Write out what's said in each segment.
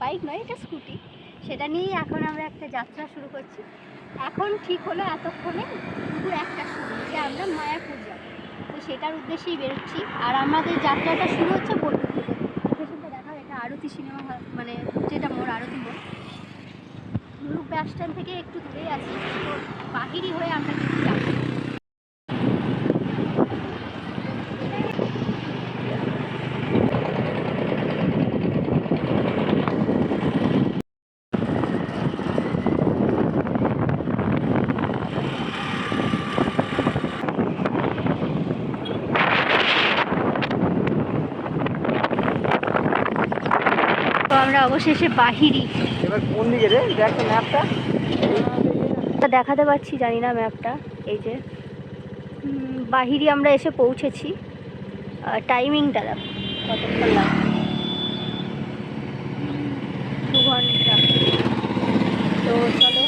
Bike নয়, এটা scooty. সেটা নিয়েই এখন আমরা একটা যাত্রা শুরু করছি। এখন ঠিক হলো এতক্ষণে দুপুর 1টার সময় যে আমরা মায়াপুর যাব, তো সেটার উদ্দেশ্যেই বেরোচ্ছি। আর আমাদের যাত্রাটা শুরু হচ্ছে বোলপুর থেকে। লোকেশনটা দেখাও, এটা আরতি সিনেমা হল, মানে যেটা মোড়, আরতি মোড়। মুলুক বাস স্ট্যান্ড থেকে একটু দূরেই আছি, তো বাহিরি হয়ে আমরা কিন্তু যাবো। আমরা অবশেষে বাহিরি। এবার কোন দিকে রে? দেখ তো ম্যাপটা। দেখাতে পাচ্ছি জানি না ম্যাপটা। এই যে বাহিরি আমরা এসে পৌঁছেছি। টাইমিংটা দেখো কতক্ষণ লাগবে, 2 ঘন্টা। তো চলো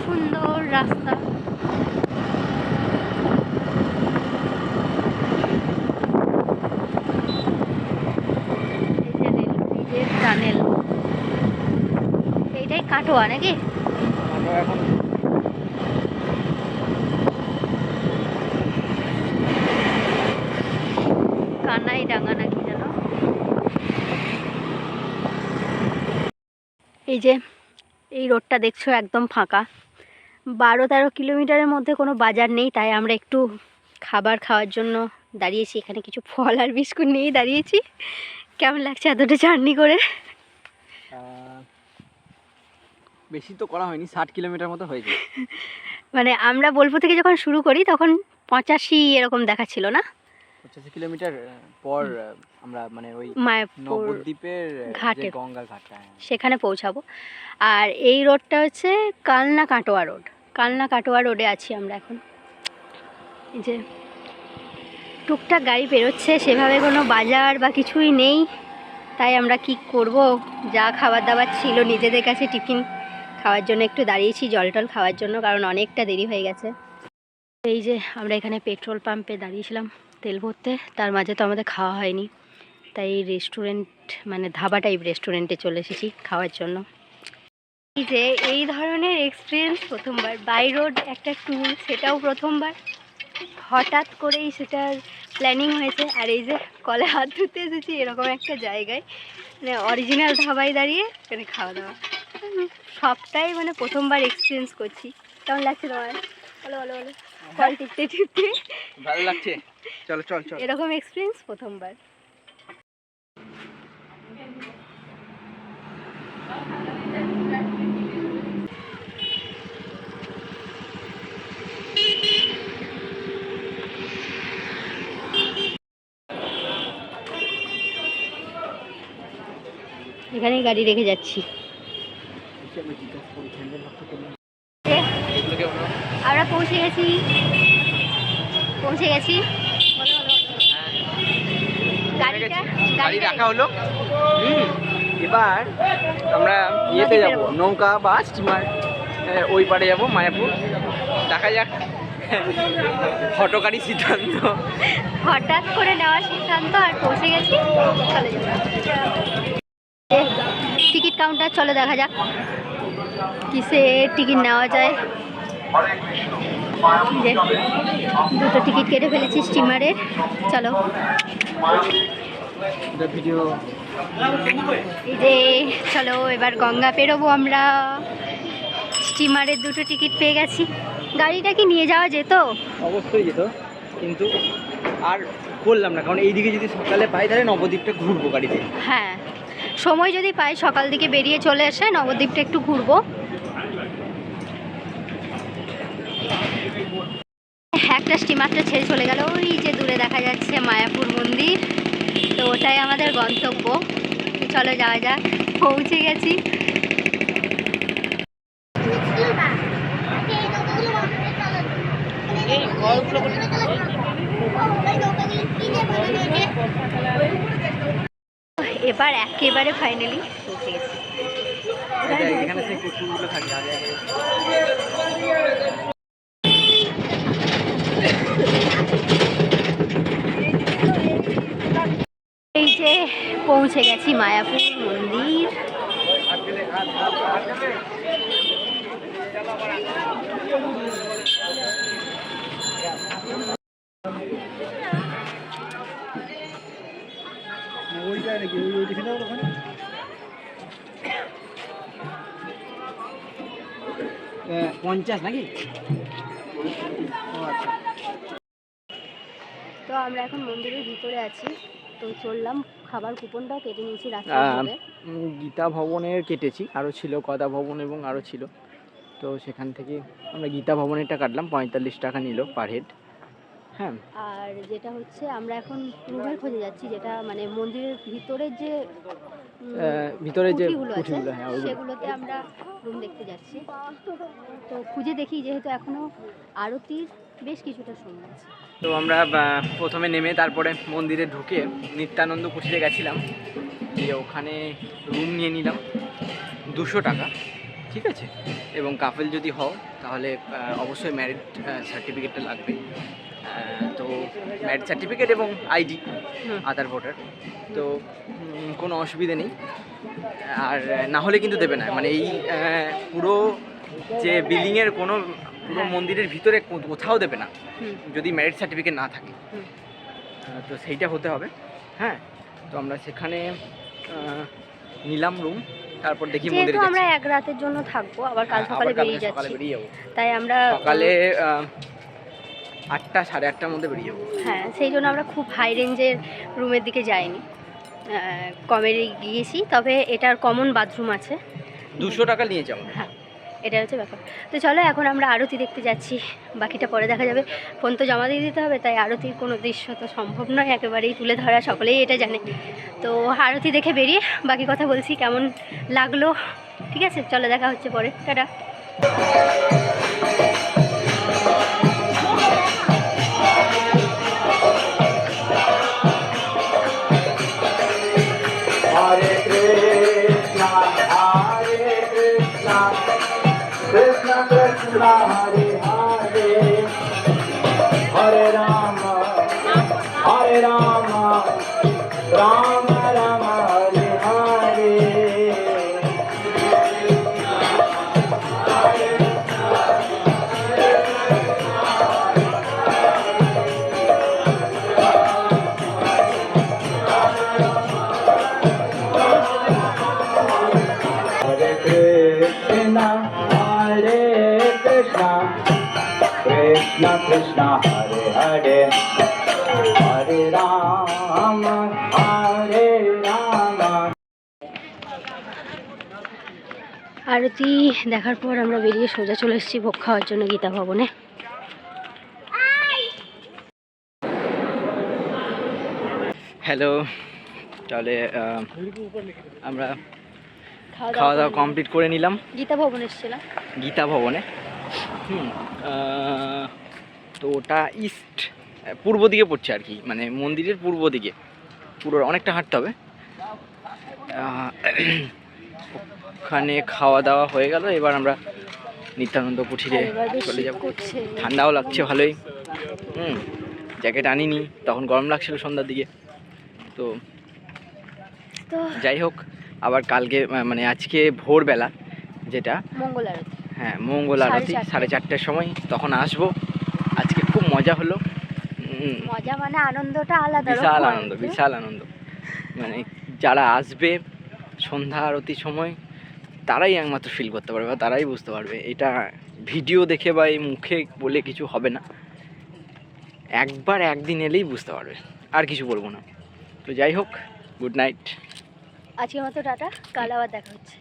সুন্দর রাস্তা। এই যে রেল ব্রিজের টানেল, এইটাই কাটোয়া নাকি? এখন কানাই ডাঙ্গা নাকি যেন। এই যে এই রোডটা দেখছো একদম ফাঁকা। 12-13 কিলোমিটারের মধ্যে কোনো বাজার নেই, তাই আমরা একটু খাবার খাওয়ার জন্য দাঁড়িয়েছি। এখানে কিছু ফল আর বিস্কুট নিয়েই দাঁড়িয়েছি। কেমন লাগছে এতটা জার্নি করে? বেশি তো করা হয়নি, 60 কিলোমিটার মতো হয়েছে। মানে আমরা বোলপুর থেকে যখন শুরু করি তখন 85 এরকম দেখাচ্ছিল না? 85 কিলোমিটার পর আমরা মানে ওই মায়াপুর নবদ্বীপের ঘাটে, গঙ্গার ঘাটটা, সেখানে পৌঁছাবো। আর এই রোডটা হচ্ছে কালনা কাটোয়া রোড। কালনা কাটোয়া রোডে আছি আমরা এখন। এই যে টুকটাক গাড়ি বেরোচ্ছে, সেভাবে কোনো বাজার বা কিছুই নেই। তাই আমরা কি করব, যা খাবার দাবার ছিল নিজেদের কাছে টিফিন খাওয়ার জন্য একটু দাঁড়িয়েছি, জল টল খাওয়ার জন্য, কারণ অনেকটা দেরি হয়ে গেছে। এই যে আমরা এখানে পেট্রোল পাম্পে দাঁড়িয়েছিলাম তেল ভরতে, তার মাঝে তো আমাদের খাওয়া হয়নি, তাই রেস্টুরেন্ট মানে ধাবা টাইপ রেস্টুরেন্টে চলে এসেছি খাওয়ার জন্য। এই যে এই ধরনের এক্সপিরিয়েন্স প্রথমবার। বাই রোড একটা ট্যুর, সেটাও প্রথমবার। হঠাৎ করেই সেটার প্ল্যানিং হয়েছে। আর এই যে কলে হাত ধুতে এসেছি এরকম একটা জায়গায়, মানে অরিজিনাল ধাবায় দাঁড়িয়ে এখানে খাওয়া দাওয়া, সবটাই মানে প্রথমবার এক্সপিরিয়েন্স করছি। কেমন লাগছে তোমার? বলো বলো বলো। কল টিপতে টিপতে ভালো লাগছে। চলো চল চল। এরকম এক্সপিরিয়েন্স প্রথমবার। এখানেই গাড়ি রেখে যাচ্ছি। আমরা পৌঁছে গেছি। গাড়ি রাখা হলো। এবার আমরা ইয়েতে যাবো, নৌকা বা স্টিমার, ওই পারে যাবো মায়াপুর। দেখা যাক, হঠকারী সিদ্ধান্ত, হঠাৎ করে নেওয়ার সিদ্ধান্ত, আর পৌঁছে গেছি। চলে টিকিট কাউন্টার, চলো দেখা যাক কিসে টিকিট নেওয়া যায়। দুটো টিকিট কেটে ফেলেছি স্টিমারের। চলো ভিডিও। এই যে চলো এবার গঙ্গা পেরোবো আমরা। স্টিমারের দুটো টিকিট পেয়ে গেছি। গাড়িটা কি নিয়ে যাওয়া যেত? অবশ্যই যেত, কিন্তু আর করলাম না, কারণ এইদিকে যদি সকালে পাই তাহলে নবদ্বীপটা ঘুরবো গাড়িতে। হ্যাঁ, সময় যদি পাই সকাল দিকে বেরিয়ে চলে এসে নবদ্বীপটা একটু ঘুরবো। একটা স্টিমারটা ছেড়ে চলে গেল, ওই যে দূরে দেখা যাচ্ছে মায়াপুর মন্দির, তো ওটাই আমাদের গন্তব্য। চলো যাওয়া যাক, পৌঁছে গেছি। এবার একেবারে ফাইনালি পৌঁছে গেছি। এখানে সেই কুকুরগুলো থাকে আগে আগে। এই যে পৌঁছে গেছি মায়াপুর মন্দির। পঞ্চাশ নাকি? তো আমরা এখন মন্দিরের ভিতরে আছি, তো চললাম। খাবার কুপনটাও কেটে নিয়েছি রাত্রে। গীতা ভবনের কেটেছি, আরও ছিল গদা ভবন এবং আরও ছিল, তো সেখান থেকে আমরা গীতা ভবনেরটা কাটলাম। 45 টাকা নিল পার হেড। হ্যাঁ, আর যেটা হচ্ছে আমরা এখন রুমের খোঁজে যাচ্ছি, যেটা মানে মন্দিরের ভিতরে যে ভিতরে যে কুঠিগুলো আছে কুঠিগুলো, হ্যাঁ ওইগুলো। সেগুলোতে আমরা রুম দেখতে যাচ্ছি। তো খুঁজে দেখি, যেহেতু এখনো আরতির বেশ কিছুটা সময় আছে। তো আমরা প্রথমে নেমে তারপরে মন্দিরে ঢুকে নিত্যানন্দ কুঠিরে গেছিলাম, দিয়ে ওখানে রুম নিয়ে নিলাম 200 টাকা, ঠিক আছে। এবং কাপল যদি হও তাহলে অবশ্যই ম্যারিড সার্টিফিকেটটা লাগবে। তো ম্যারিড সার্টিফিকেট এবং আইডি, আধার ভোটার, তো কোনো অসুবিধে নেই। আর না হলে কিন্তু দেবে না, মানে এই পুরো যে বিল্ডিংয়ের কোনো পুরো মন্দিরের ভিতরে কোথাও দেবে না যদি ম্যারিড সার্টিফিকেট না থাকে। তো সেইটা হতে হবে। হ্যাঁ, তো আমরা সেখানে নিলাম রুম, তারপর দেখি মন্দিরে আমরা এক রাতের জন্য থাকবো, আবার কাল সকালে বেরিয়ে যাচ্ছি, তাই আমরা সকালে 8টা 8:30টার মধ্যে বেরিয়ে যাবো। হ্যাঁ, সেই জন্য আমরা খুব হাই রেঞ্জের রুমের দিকে যাইনি, কমের গিয়েছি। তবে এটার কমন বাথরুম আছে, 200 টাকা নিয়ে যাবো। হ্যাঁ, এটা হচ্ছে ব্যাপার। তো চলো এখন আমরা আরতি দেখতে যাচ্ছি, বাকিটা পরে দেখা যাবে। ফোন তো জমা দিয়ে দিতে হবে, তাই আরতির কোনো দৃশ্য তো সম্ভব নয় একেবারেই তুলে ধরা, সকলেই এটা জানে। তো আরতি দেখে বেরিয়ে বাকি কথা বলছি, কেমন লাগলো। ঠিক আছে, চলো দেখা হচ্ছে পরে, টাটা। হরে কৃষ্ণা কৃষ্ণ কৃষ্ণ হরে হরে, হরে রাম রাম রাম হরে হরে। হরে কৃষ্ণ কৃষ্ণ কৃষ্ণ হরে হরে, হরে রাম আরতি দেখার পর আমরা বেরিয়ে সোজা চলে এসেছি ভোগ খাওয়ার জন্য গীতা ভবনে। হ্যালো, তাহলে আমরা খাওয়া দাওয়া কমপ্লিট করে নিলাম। গীতা ভবন এসেছিলাম, গীতা ভবনে। তো ওটা ইস্ট পূর্ব দিকে পড়ছে আর কি, মানে মন্দিরের পূর্ব দিকে, পুরো অনেকটা হাঁটতে হবে। ওখানে খাওয়া দাওয়া হয়ে গেল, এবার আমরা নিত্যানন্দ কুঠিরে চলে যাব। ঠান্ডাও লাগছে ভালোই, জ্যাকেট আনিনি, তখন গরম লাগছিল সন্ধ্যার দিকে। তো যাই হোক, আবার কালকে মানে আজকে ভোরবেলা যেটা মঙ্গল আরতি, হ্যাঁ মঙ্গল আরতি 4:30টার সময়, তখন আসবো। আজকে খুব মজা হলো, মজা মানে আনন্দটা আলাদা, বিশাল আনন্দ। মানে যারা আসবে সন্ধ্যা আরতির সময় তারাই একমাত্র ফিল করতে পারবে, বা তারাই বুঝতে পারবে। এটা ভিডিও দেখে বা এই মুখে বলে কিছু হবে না, একবার একদিন এলেই বুঝতে পারবে, আর কিছু বলবো না। তো যাই হোক, গুড নাইট, আজকের মতো টাটা, কাল আবার দেখা হচ্ছে।